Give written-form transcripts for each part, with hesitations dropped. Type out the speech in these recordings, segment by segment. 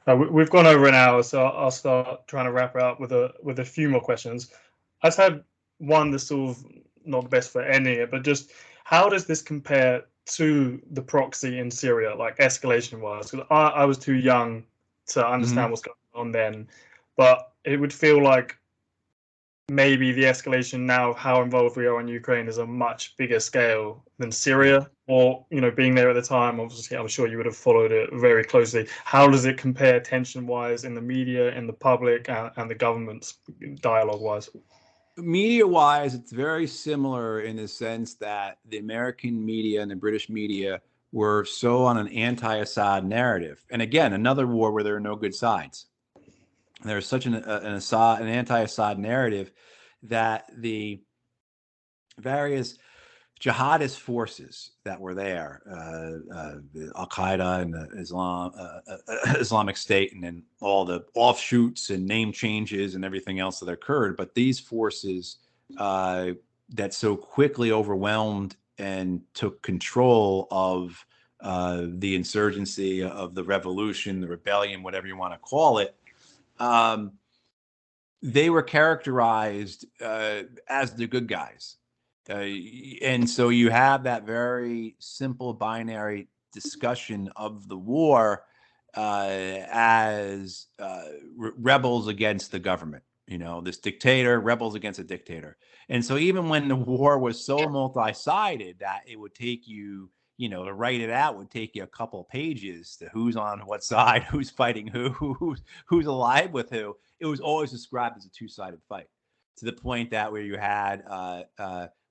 We've gone over an hour, so I'll start trying to wrap it up with a few more questions. I just had one that's sort of not the best for any, but just how does this compare to the proxy in Syria, like escalation wise? Because I was too young to understand Hmm. what's going on then, but it would feel like maybe the escalation now of how involved we are in Ukraine is a much bigger scale than Yeah. Syria. Or, being there at the time, obviously, I'm sure you would have followed it very closely. How does it compare tension wise in the media, in the public, and the government's dialogue wise? Media wise, it's very similar in the sense that the American media and the British media were so on an anti-Assad narrative. And again, another war where there are no good sides. There's such an anti-Assad narrative that the various jihadist forces that were there, Al Qaeda and the Islamic State, and then all the offshoots and name changes and everything else that occurred. But these forces uh, that so quickly overwhelmed and took control of the insurgency, of the revolution, the rebellion, whatever you want to call it. Um, they were characterized as the good guys. And so you have that very simple binary discussion of the war as rebels against the government. This dictator, rebels against a dictator. And so even when the war was so multi-sided that it would take you, to write it out would take you a couple of pages to who's on what side, who's fighting who's alive with who. It was always described as a two-sided fight, to the point that where you had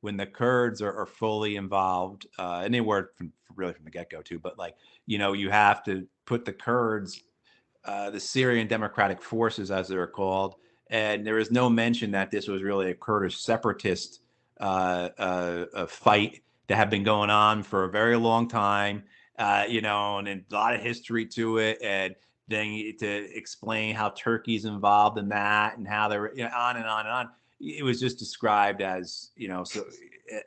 when the Kurds are fully involved, and they were really from the get-go too, but you have to put the Kurds, the Syrian Democratic Forces as they're called, and there is no mention that this was really a Kurdish separatist a fight that had been going on for a very long time, and a lot of history to it, and then to explain how Turkey's involved in that and how they're on and on and on. It was just described as so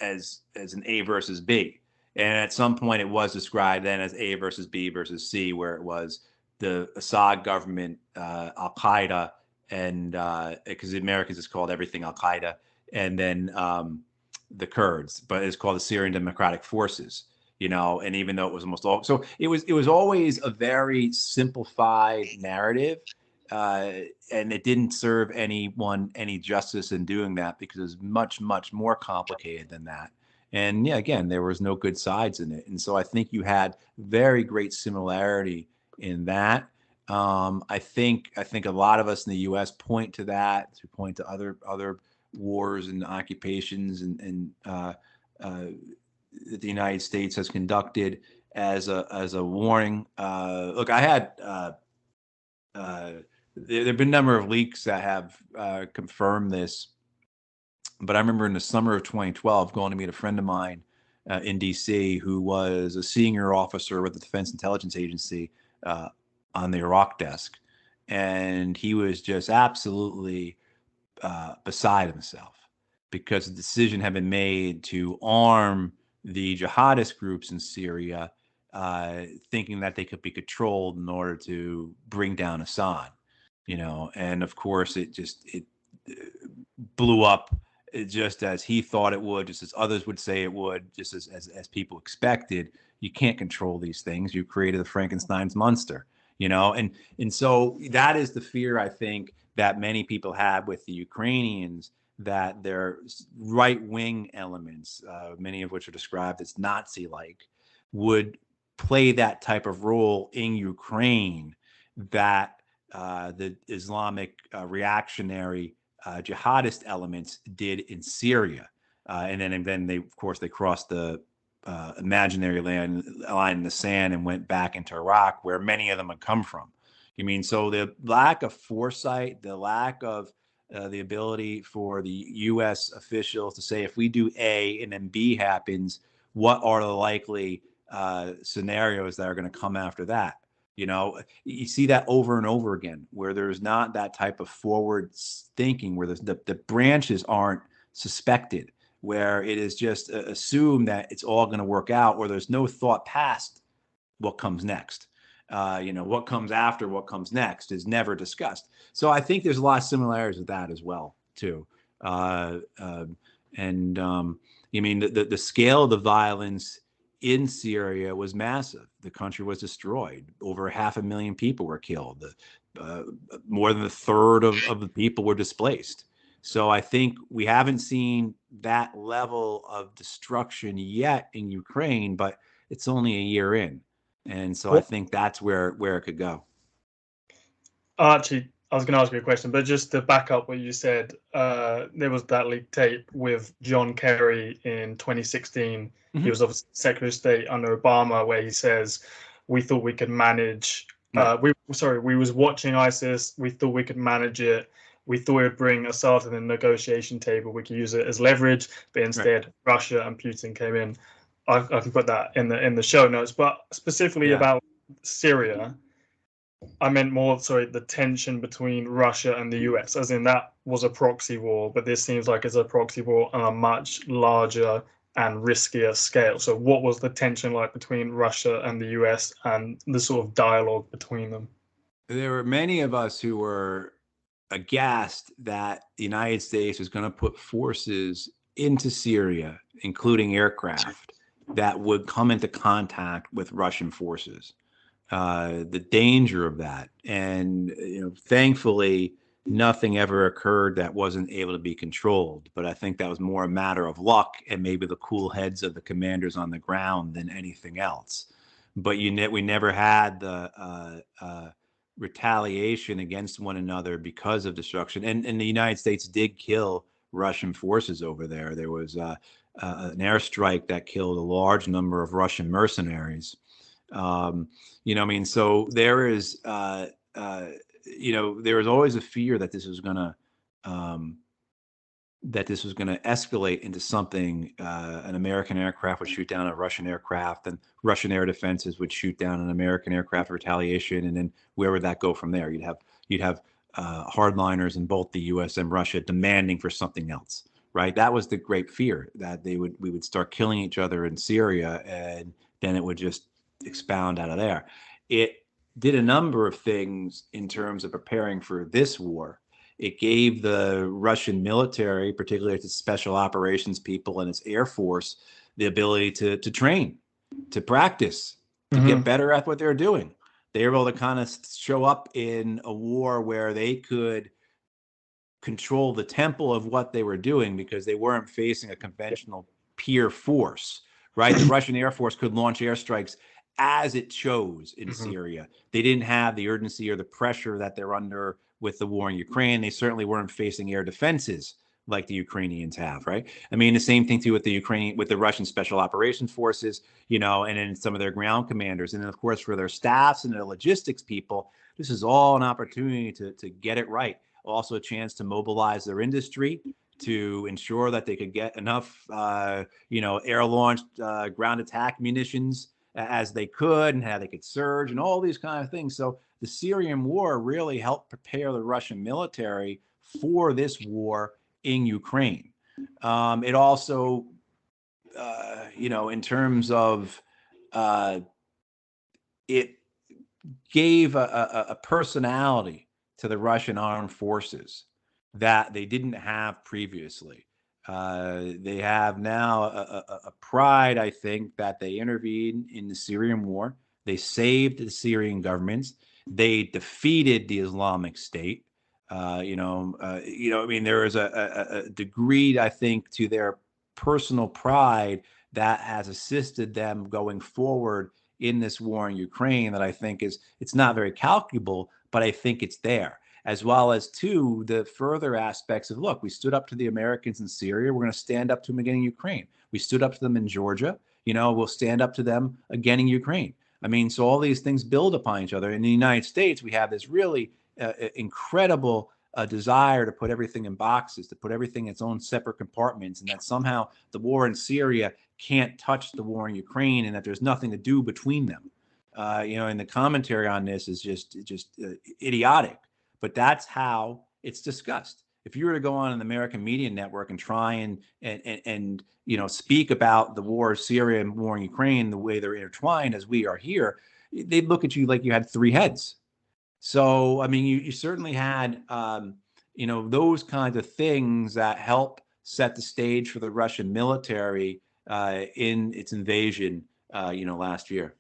as an A versus B, and at some point it was described then as A versus B versus C, where it was the Assad government, Al Qaeda, and because the Americans just called everything Al Qaeda, and then the Kurds, but it's called the Syrian Democratic Forces. And even though it was almost all, so it was always a very simplified narrative, uh, and it didn't serve anyone any justice in doing that, because it was much, much more complicated than that. And yeah, again, there was no good sides in it, and so I think you had very great similarity in that. I think a lot of us in the U.S. point to that, to point to other wars and occupations and that the United States has conducted as a warning. Look, I had there have been a number of leaks that have confirmed this, but I remember in the summer of 2012 going to meet a friend of mine in D.C. who was a senior officer with the Defense Intelligence Agency on the Iraq desk, and he was just absolutely beside himself because the decision had been made to arm the jihadist groups in Syria, thinking that they could be controlled in order to bring down Assad. And of course it blew up just as he thought it would, just as others would say it would, just as people expected. You can't control these things. You created the Frankenstein's monster, and so that is the fear, I think, that many people had with the Ukrainians, that their right wing elements, many of which are described as Nazi like, would play that type of role in Ukraine that the Islamic reactionary jihadist elements did in Syria. And then they, of course, they crossed the imaginary line in the sand and went back into Iraq, where many of them had come from. So the lack of foresight, the lack of the ability for the U.S. officials to say, if we do A and then B happens, what are the likely scenarios that are going to come after that? You see that over and over again, where there's not that type of forward thinking, where the branches aren't suspected, where it is just assumed that it's all going to work out, or there's no thought past what comes next. what comes after, what comes next is never discussed. So I think there's a lot of similarities with that as well, too. I mean, the scale of the violence in Syria was massive. The country was destroyed. Over 500,000 people were killed. More than a third of the people were displaced. So I think we haven't seen that level of destruction yet in Ukraine, but it's only a year in. And so I think that's where it could go. Actually, I was going to ask you a question, but just to back up what you said, there was that leaked tape with John Kerry in 2016. He was obviously Secretary of State under Obama, where he says, "We thought we could manage. We was watching ISIS. We thought we could manage it. We thought it would bring Assad to the negotiation table. We could use it as leverage, but instead Russia and Putin came in." I can put that in the show notes, but specifically about Syria. I meant more, the tension between Russia and the US, as in that was a proxy war, but this seems like it's a proxy war on a much larger and riskier scale. So what was the tension like between Russia and the US and the sort of dialogue between them? There were many of us who were aghast that the United States was going to put forces into Syria, including aircraft, that would come into contact with Russian forces. The danger of that. And, thankfully, nothing ever occurred that wasn't able to be controlled. But I think that was more a matter of luck and maybe the cool heads of the commanders on the ground than anything else. But we never had the retaliation against one another because of destruction. And the United States did kill Russian forces over there. There was an airstrike that killed a large number of Russian mercenaries. So there is, there was always a fear that this was gonna escalate into something. An American aircraft would shoot down a Russian aircraft, and Russian air defenses would shoot down an American aircraft retaliation, and then where would that go from there? You'd have hardliners in both the U.S. and Russia demanding for something else, right? That was the great fear, that we would start killing each other in Syria, and then it would just expound out of there. It did a number of things in terms of preparing for this war. It gave the Russian military, particularly its special operations people and its air force, the ability to train, to practice, to get better at what they're doing. They were able to kind of show up in a war where they could control the tempo of what they were doing because they weren't facing a conventional peer force, right? The Russian Air Force could launch airstrikes as it chose in Syria. They didn't have the urgency or the pressure that they're under with the war in Ukraine. They certainly weren't facing air defenses like the Ukrainians have, right? I mean, the same thing too with the Russian Special Operations Forces, and then some of their ground commanders. And then, of course, for their staffs and their logistics people, this is all an opportunity to get it right. Also a chance to mobilize their industry to ensure that they could get enough, air-launched ground attack munitions as they could, and how they could surge, and all these kind of things. So the Syrian war really helped prepare the Russian military for this war in Ukraine. It also, in terms of, it gave a personality to the Russian armed forces that they didn't have previously. They have now a pride, I think, that they intervened in the Syrian war. They saved the Syrian governments. They defeated the Islamic State. There is a degree, I think, to their personal pride that has assisted them going forward in this war in Ukraine that I think it's not very calculable, but I think it's there. As well as, too, the further aspects of, look, we stood up to the Americans in Syria. We're going to stand up to them again in Ukraine. We stood up to them in Georgia. We'll stand up to them again in Ukraine. I mean, so all these things build upon each other. In the United States, we have this really incredible desire to put everything in boxes, to put everything in its own separate compartments, and that somehow the war in Syria can't touch the war in Ukraine, and that there's nothing to do between them. And the commentary on this is just idiotic. But that's how it's discussed. If you were to go on an American media network and try and speak about the war of Syria and war in Ukraine the way they're intertwined as we are here, they'd look at you like you had three heads. So, I mean, you certainly had, those kinds of things that help set the stage for the Russian military in its invasion, last year.